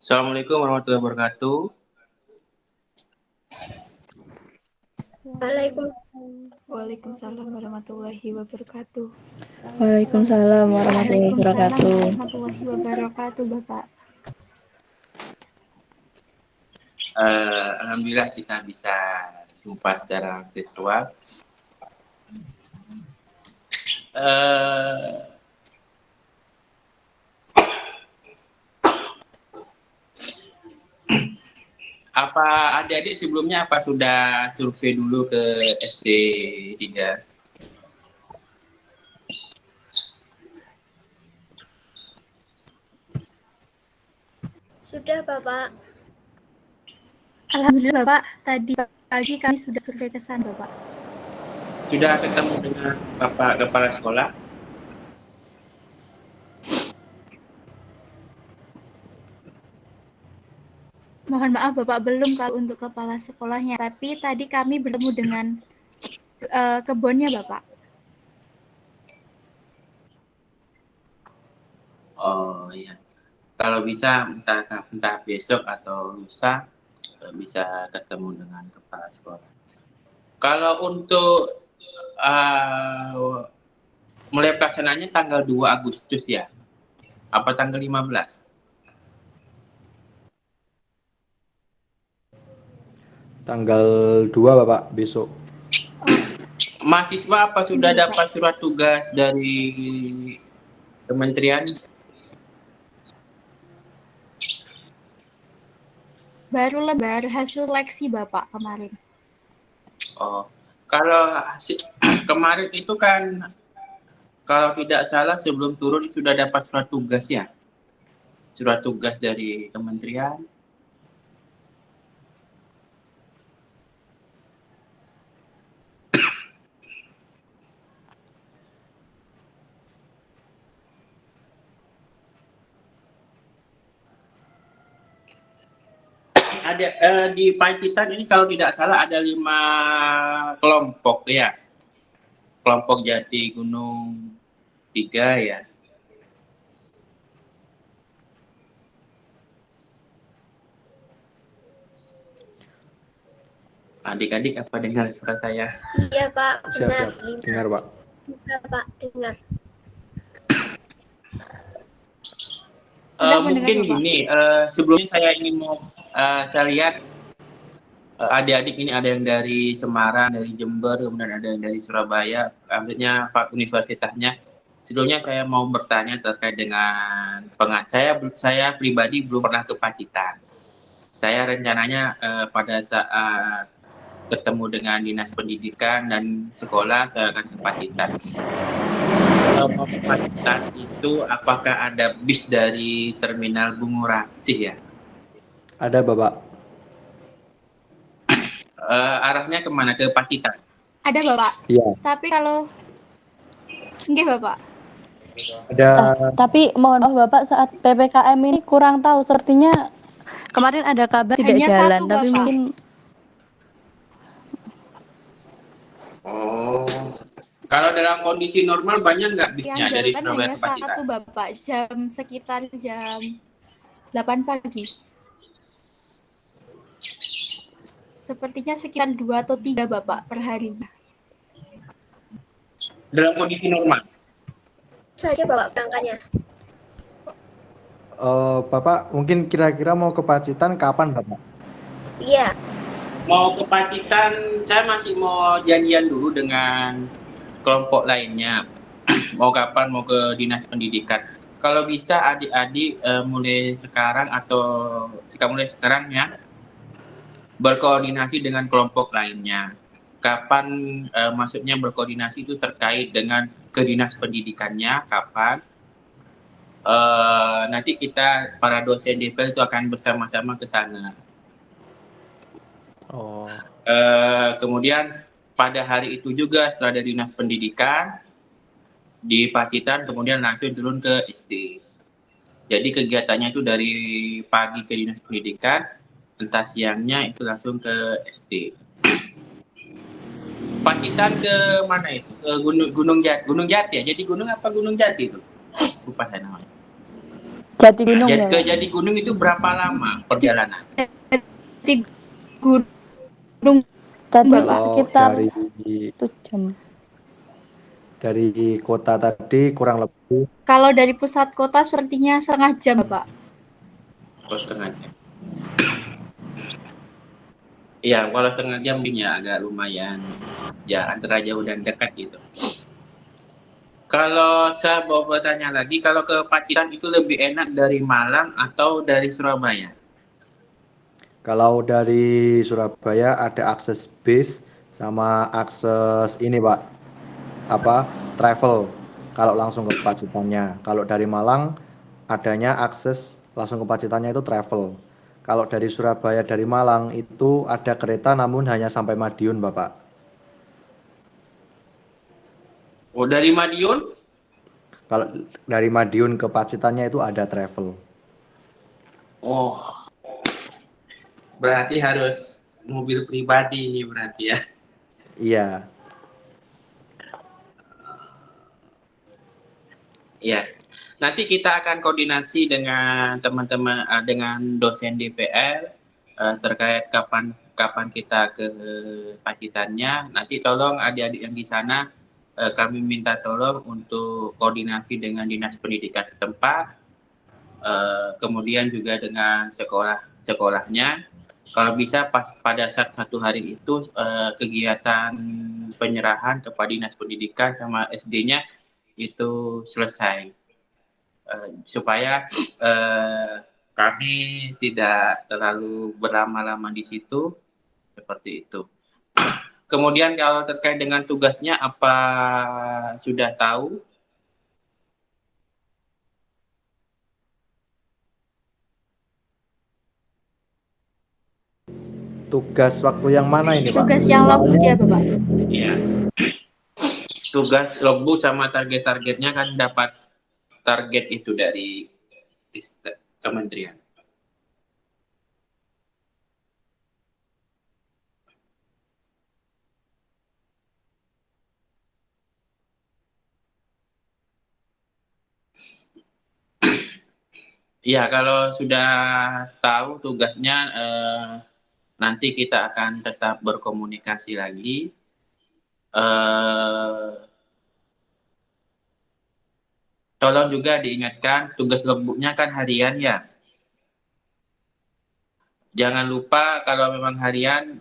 Assalamualaikum warahmatullahi wabarakatuh. Waalaikumsalam warahmatullahi wabarakatuh. Waalaikumsalam warahmatullahi Waalaikumsalam wabarakatuh. warahmatullahi wabarakatuh, Bapak. Alhamdulillah kita bisa jumpa secara virtual. Eh, Apa adik-adik sebelumnya apa sudah survei dulu ke SD 3? Sudah, Bapak. Alhamdulillah, Bapak. Tadi pagi kami sudah survei ke sana, Bapak. Sudah ketemu dengan Bapak Kepala Sekolah? Mohon maaf, Bapak, belum kalau untuk kepala sekolahnya. Tapi tadi kami bertemu dengan kebunnya, Bapak. Oh iya. Kalau bisa entah besok atau lusa bisa ketemu dengan Kepala Sekolah. Kalau untuk mulai pelaksanaannya tanggal 2 Agustus ya? Apa tanggal 15? Tanggal 2 Bapak, besok. Mahasiswa apa sudah Iya, dapat surat tugas dari kementerian? Baru hasil seleksi, Bapak, kemarin. Oh, kalau kemarin itu kan kalau tidak salah sebelum turun sudah dapat surat tugas ya? Surat tugas dari kementerian. Ada di Pacitan ini kalau tidak salah ada 5 kelompok ya. Kelompok Jati Gunung 3 ya. Adik-adik apa dengar suara saya? Iya, Pak. Benar. Siap. Dengar, Pak. Bisa, Pak. Dengar. Mungkin gini, sebelumnya saya ingin saya lihat adik-adik ini ada yang dari Semarang, dari Jember, kemudian ada yang dari Surabaya, maksudnya universitasnya. Sebelumnya saya mau bertanya terkait dengan saya pribadi belum pernah ke Pacitan. Saya rencananya pada saat ketemu dengan dinas pendidikan dan sekolah saya akan ke Pacitan. Kalau mau ke Pacitan itu apakah ada bis dari Terminal Bungurasih ya? Ada Bapak. Arahnya kemana? Ke Pacitan? Ada, Bapak. Iya. Tapi kalau enggak, Bapak. Ada. Tapi mohon maaf Bapak, saat PPKM ini kurang tahu, sepertinya kemarin ada kabar tidak Hanya jalan, satu, tapi Bapak. mungkin Oh, kalau dalam kondisi normal banyak nggak bisnya Yang dari jalan Surabaya hanya ke Pacitan? satu, Bapak. Sekitar jam 8 pagi. Sepertinya sekitar 2 atau 3, Bapak, per harinya. Dalam kondisi normal? Saja, Bapak, berangkatnya. Bapak mungkin kira-kira mau ke Pacitan kapan Bapak? Iya. Mau ke Pacitan, saya masih mau janjian dulu dengan kelompok lainnya. Mau kapan, mau ke dinas pendidikan. Kalau bisa adik-adik mulai sekarang ya, berkoordinasi dengan kelompok lainnya. Kapan maksudnya berkoordinasi itu terkait dengan ke dinas pendidikannya, kapan. Nanti kita para dosen DPL itu akan bersama-sama ke sana. Oh. Kemudian pada hari itu juga setelah dari dinas pendidikan di Pacitan kemudian langsung turun ke SD. Jadi kegiatannya itu dari pagi ke dinas pendidikan, entah siangnya itu langsung ke SD. Pacitan ke mana itu? Ke Gunung Jati ya. Jadi gunung apa Gunung Jati itu? Lupa saya namanya. Jati Gunung ya, Ke Pak? Jati Gunung itu berapa lama perjalanan? Di gunung Tadi Bapak. Kalau sekitar dari 1 jam. kota tadi kurang lebih Kalau dari pusat kota sepertinya setengah jam, Bapak. Oh, setengah jam. Iya, kalau setengah jam ini ya agak lumayan. Ya, antara jauh dan dekat gitu. Kalau saya mau bertanya lagi, kalau ke Pacitan itu lebih enak dari Malang atau dari Surabaya? kalau dari Surabaya ada akses bis sama akses ini Pak, apa travel kalau langsung ke Pacitannya. Kalau dari Malang adanya akses langsung ke Pacitannya itu travel. Kalau dari Surabaya dari Malang itu ada kereta namun hanya sampai Madiun Bapak. Oh, dari Madiun? Kalau dari Madiun ke Pacitannya itu ada travel. Oh, berarti harus mobil pribadi ini berarti ya. Iya, Iya. Nanti kita akan koordinasi dengan teman-teman dengan dosen DPR terkait kapan kita ke Pacitannya. Nanti tolong adik-adik yang di sana kami minta tolong untuk koordinasi dengan dinas pendidikan setempat, kemudian juga dengan sekolahnya. Kalau bisa pada saat satu hari itu kegiatan penyerahan kepada dinas pendidikan sama SD-nya itu selesai. Supaya kami tidak terlalu berlama-lama di situ, seperti itu. Kemudian kalau terkait dengan tugasnya, apa sudah tahu? tugas waktu yang mana ini Pak? Tugas yang logbook Soalnya ya, Bapak. Iya. Tugas logbook sama target-targetnya kan dapat target itu dari kementerian. Iya, kalau sudah tahu tugasnya, nanti kita akan tetap berkomunikasi lagi. Tolong juga diingatkan, tugas logbooknya kan harian ya. Jangan lupa kalau memang harian,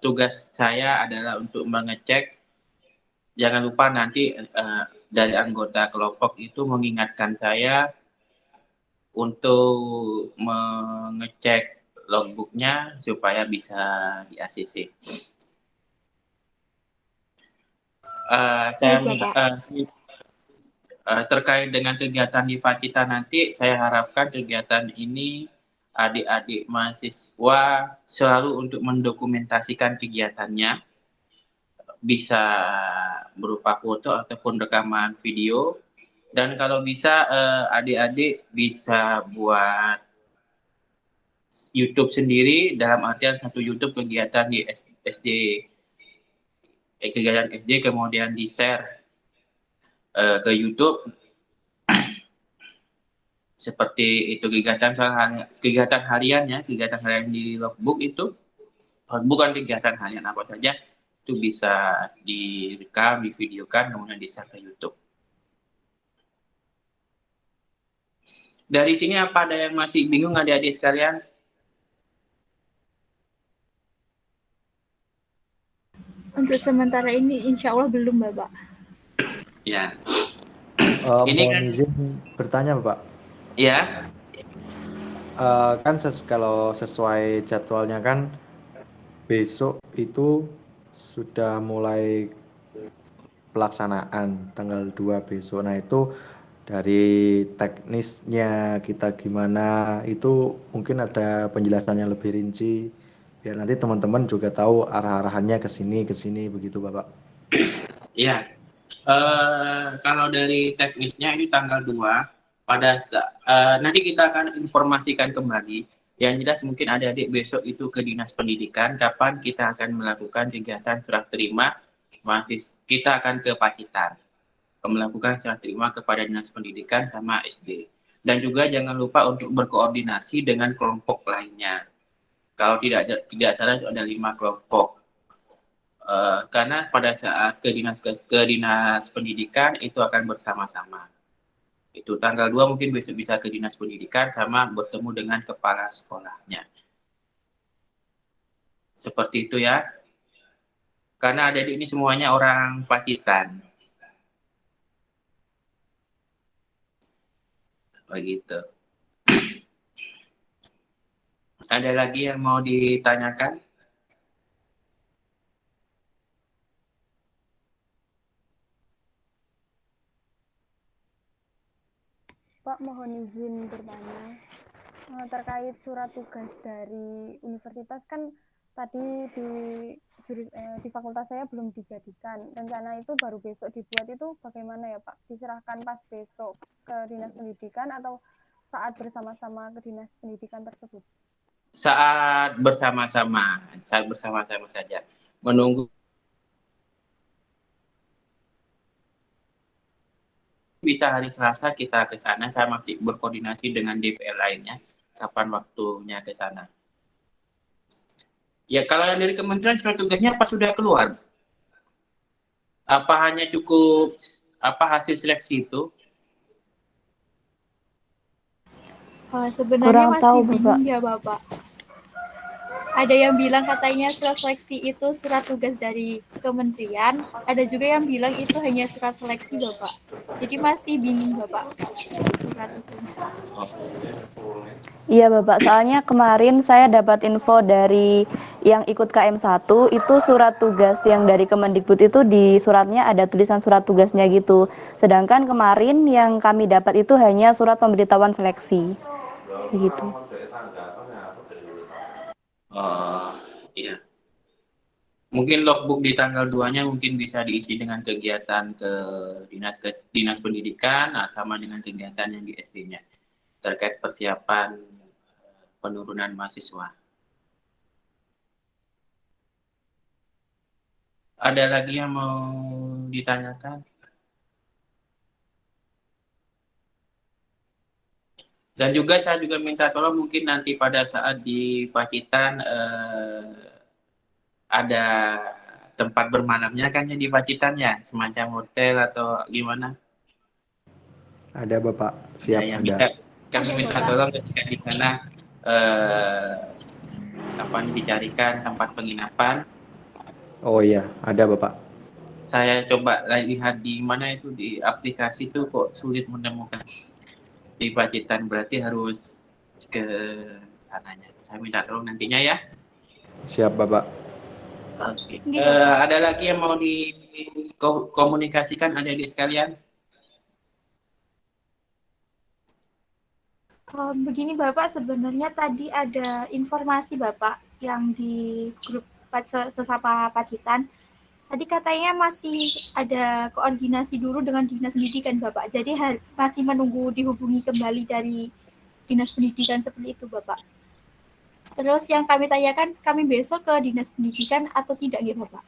tugas saya adalah untuk mengecek. Jangan lupa nanti dari anggota kelompok itu mengingatkan saya untuk mengecek logbooknya supaya bisa di ACC. Saya Baik, Bapak. terkait dengan kegiatan di Pacitan nanti, saya harapkan kegiatan ini adik-adik mahasiswa selalu untuk mendokumentasikan kegiatannya, bisa berupa foto ataupun rekaman video, dan kalau bisa adik-adik bisa buat YouTube sendiri, dalam artian satu YouTube kegiatan di SD, kegiatan SD kemudian di-share ke YouTube. Seperti itu kegiatan hariannya, kegiatan harian di logbook itu bukan kegiatan harian apa saja, itu bisa direkam, divideokan, kemudian di-share ke YouTube. Dari sini apa ada yang masih bingung adik-adik sekalian? Untuk sementara ini insya Allah belum, Bapak. Ya, ini mohon kan izin bertanya Bapak. ya, Kan kalau sesuai jadwalnya kan besok itu sudah mulai pelaksanaan tanggal 2 besok. Nah itu dari teknisnya kita gimana itu mungkin ada penjelasan yang lebih rinci biar nanti teman-teman juga tahu arah-arahannya ke sini begitu Bapak. ya. Kalau dari teknisnya ini tanggal 2, nanti kita akan informasikan kembali. Yang jelas mungkin adik-adik besok itu ke Dinas Pendidikan, kapan kita akan melakukan kegiatan serah terima, kita akan ke Pacitan, melakukan serah terima kepada Dinas Pendidikan sama SD. Dan juga jangan lupa untuk berkoordinasi dengan kelompok lainnya. Kalau tidak salah ada 5 kelompok. Karena pada saat ke dinas pendidikan itu akan bersama-sama. Itu tanggal 2 mungkin besok bisa ke dinas pendidikan sama bertemu dengan kepala sekolahnya. Seperti itu ya. Karena adik-adik ini semuanya orang Pacitan. Begitu. Ada lagi yang mau ditanyakan? Pak, mohon izin bertanya terkait surat tugas dari universitas. Kan tadi di fakultas saya belum dijadikan. Rencana itu baru besok dibuat, itu bagaimana ya Pak? Diserahkan pas besok ke dinas pendidikan atau saat bersama-sama ke dinas pendidikan tersebut? Saat bersama-sama saja. Menunggu bisa hari Selasa kita ke sana. Saya masih berkoordinasi dengan DPR lainnya kapan waktunya ke sana. Ya, kalau yang dari kementerian surat tugasnya apa sudah keluar? Apa hanya cukup hasil seleksi itu? Sebenarnya Kurang masih tahu, bingung ya Bapak. Ada yang bilang katanya surat seleksi itu surat tugas dari kementerian, ada juga yang bilang itu hanya surat seleksi Bapak. Jadi masih bingung Bapak surat itu. Iya Bapak, soalnya kemarin saya dapat info dari yang ikut KM1, itu surat tugas yang dari Kemendikbud itu di suratnya ada tulisan surat tugasnya gitu. Sedangkan kemarin yang kami dapat itu hanya surat pemberitahuan seleksi. Begitu. Oh, iya. Mungkin logbook di tanggal 2-nya mungkin bisa diisi dengan kegiatan ke dinas pendidikan, sama dengan kegiatan yang di SD-nya terkait persiapan penurunan mahasiswa. Ada lagi yang mau ditanyakan? Dan juga saya juga minta tolong mungkin nanti pada saat di Pacitan ada tempat bermalamnya kan ya di Pacitan ya, semacam hotel atau gimana? Ada Bapak, siap Ya, ada. kami minta tolong ketika di sana dicarikan tempat penginapan. Oh iya, ada Bapak. Saya coba lihat di mana itu di aplikasi itu kok sulit menemukan di Pacitan, berarti harus ke sananya. Saya minta tolong nantinya ya. Siap Bapak. Oke. Ada lagi yang mau dikomunikasikan adik-adik sekalian? Begini Bapak, sebenarnya tadi ada informasi Bapak yang di grup sesapa Pacitan. Tadi katanya masih ada koordinasi dulu dengan dinas pendidikan Bapak. Jadi masih menunggu dihubungi kembali dari dinas pendidikan seperti itu Bapak. Terus yang kami tanyakan, kami besok ke dinas pendidikan atau tidak ya Bapak?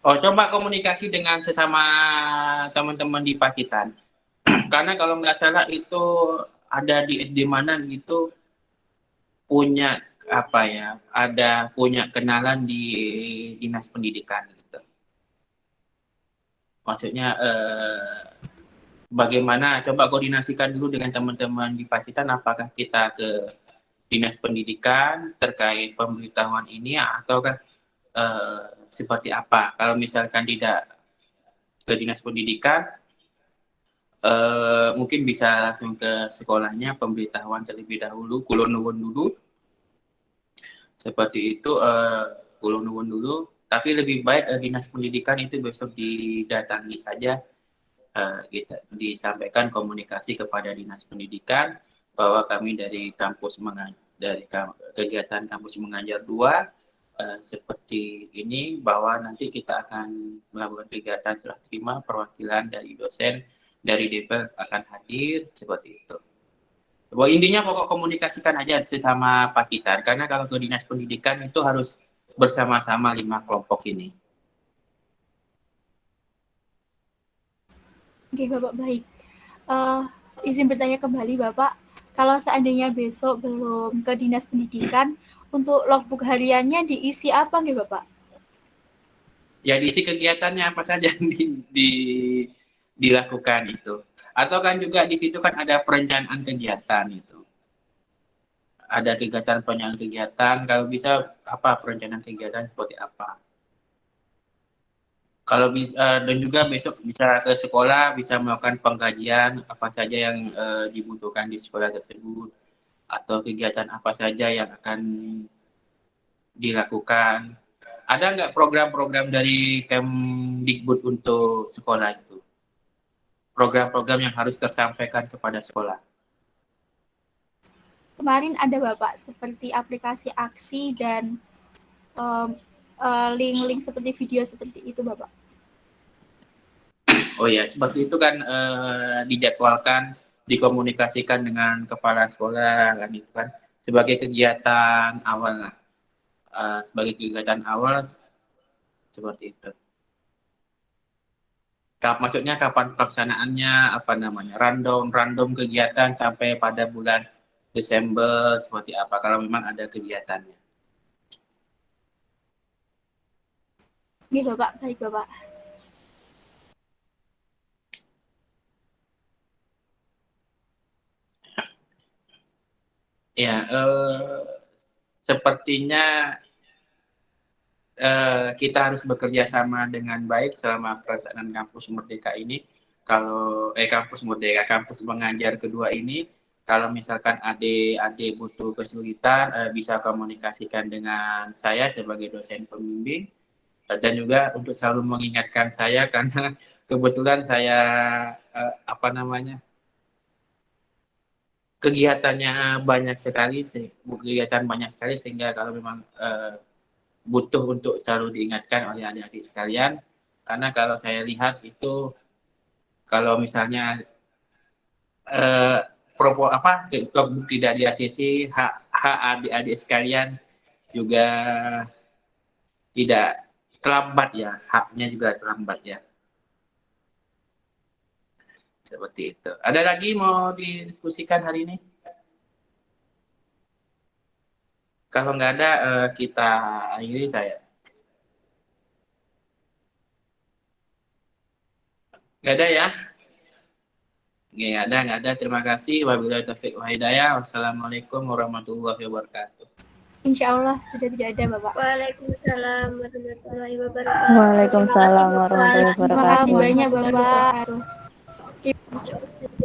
Oh, coba komunikasi dengan sesama teman-teman di Pacitan. Karena kalau nggak salah itu ada di SD mana gitu punya punya kenalan di dinas pendidikan gitu. Maksudnya bagaimana coba koordinasikan dulu dengan teman-teman di Pacitan apakah kita ke dinas pendidikan terkait pemberitahuan ini ataukah seperti apa. Kalau misalkan tidak ke dinas pendidikan mungkin bisa langsung ke sekolahnya pemberitahuan terlebih dahulu, kulon nuwun dulu. Seperti itu, kulon nuwun dulu. Tapi lebih baik dinas pendidikan itu besok didatangi saja, kita disampaikan komunikasi kepada dinas pendidikan bahwa kami dari kegiatan kampus mengajar 2 seperti ini, bahwa nanti kita akan melakukan kegiatan serah terima perwakilan dari dosen dari DPR akan hadir seperti itu. Bahwa intinya pokok komunikasikan aja sesama Pacitan, karena kalau ke dinas pendidikan itu harus bersama-sama 5 kelompok ini. Oke Bapak, baik. izin bertanya kembali Bapak, kalau seandainya besok belum ke Dinas Pendidikan, untuk logbook hariannya diisi apa nih Bapak? Ya diisi kegiatannya apa saja yang dilakukan itu. Atau kan juga di situ kan ada perencanaan kegiatan itu. Ada kegiatan perencanaan kegiatan, kalau bisa apa perencanaan kegiatan seperti apa. Kalau bisa dan juga besok bisa ke sekolah, bisa melakukan pengkajian apa saja yang dibutuhkan di sekolah tersebut atau kegiatan apa saja yang akan dilakukan. Ada nggak program-program dari Kemdikbud untuk sekolah itu? Program-program yang harus tersampaikan kepada sekolah. Kemarin ada Bapak seperti aplikasi aksi dan link-link seperti video seperti itu Bapak. Oh ya, seperti itu kan dijadwalkan, dikomunikasikan dengan kepala sekolah kan itu kan sebagai kegiatan awal lah. Sebagai kegiatan awal seperti itu. Maksudnya kapan pelaksanaannya, apa namanya, random kegiatan sampai pada bulan Desember seperti apa kalau memang ada kegiatannya. Ini Bapak, baik Bapak. Ya, sepertinya kita harus bekerja sama dengan baik selama pelaksanaan kampus Merdeka ini. Kalau kampus Merdeka, kampus mengajar kedua ini, kalau misalkan adik-adik butuh kesulitan, bisa komunikasikan dengan saya sebagai dosen pembimbing, dan juga untuk selalu mengingatkan saya karena kebetulan saya apa namanya kegiatannya banyak sekali sehingga kalau memang butuh untuk selalu diingatkan oleh adik-adik sekalian, karena kalau saya lihat itu kalau misalnya logbook tidak di ACC, hak adik-adik sekalian juga tidak terlambat ya, haknya juga terlambat ya. Seperti itu. Ada lagi mau didiskusikan hari ini? Kalau nggak ada, kita akhiri saya. Nggak ada ya? Nggak ada. Terima kasih. Wabillahi taufiq wal hidayah. Wassalamualaikum warahmatullahi wabarakatuh. Insya Allah sudah tidak ada Bapak. Waalaikumsalam warahmatullahi wabarakatuh. Waalaikumsalam warahmatullahi Terima kasih wabarakatuh. banyak Bapak. Insya Allah.